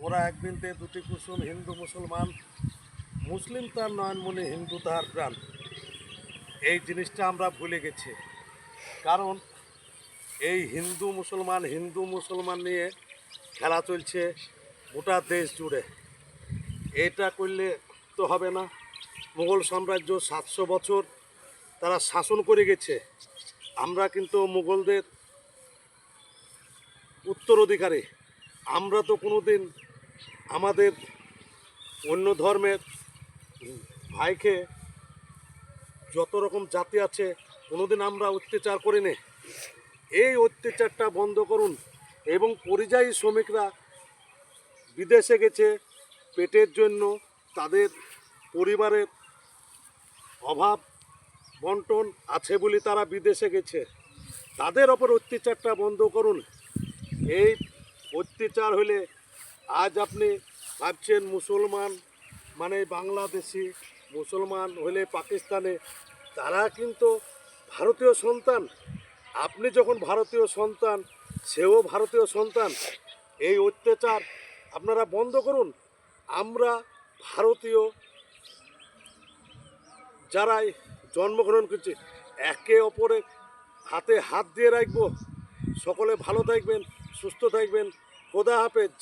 ওরা এক বিনতে দুটি কুসুম, হিন্দু মুসলমান, মুসলিম তার নয়নমণি, হিন্দু তাহার প্রাণ। এই জিনিসটা আমরা ভুলে গেছি। কারণ এই হিন্দু মুসলমান নিয়ে খেলা চলছে গোটা দেশ জুড়ে। এটা করলে তো হবে না। মুঘল সাম্রাজ্য 700 বছর তারা শাসন করে গেছে। আমরা কিন্তু মুঘলদের উত্তরাধিকারী। আমরা তো কোনো দিন আমাদের অন্য ধর্মের ভাইকে, যত রকম জাতি আছে, কোনোদিন আমরা অত্যাচার করিনি। এই অত্যাচারটা বন্ধ করুন। এবং পরিযায়ী শ্রমিকরা বিদেশে গেছে পেটের জন্য, তাদের পরিবারের অভাব বন্টন আছে বলে তারা বিদেশে গেছে। তাদের ওপর অত্যাচারটা বন্ধ করুন। এই অত্যাচার হলে আজ আপনি ভাবছেন মুসলমান মানে বাংলাদেশি, মুসলমান হলে পাকিস্তানে, তারা কিন্তু ভারতীয় সন্তান। আপনি যখন ভারতীয় সন্তান, সেও ভারতীয় সন্তান। এই অত্যাচার আপনারা বন্ধ করুন। আমরা ভারতীয় যারা জন্মগ্রহণ করছে, একে অপরের হাতে হাত দিয়ে রাখবো। সকলে ভালো থাকবেন, সুস্থ থাকবেন। খোদা হাফেজ।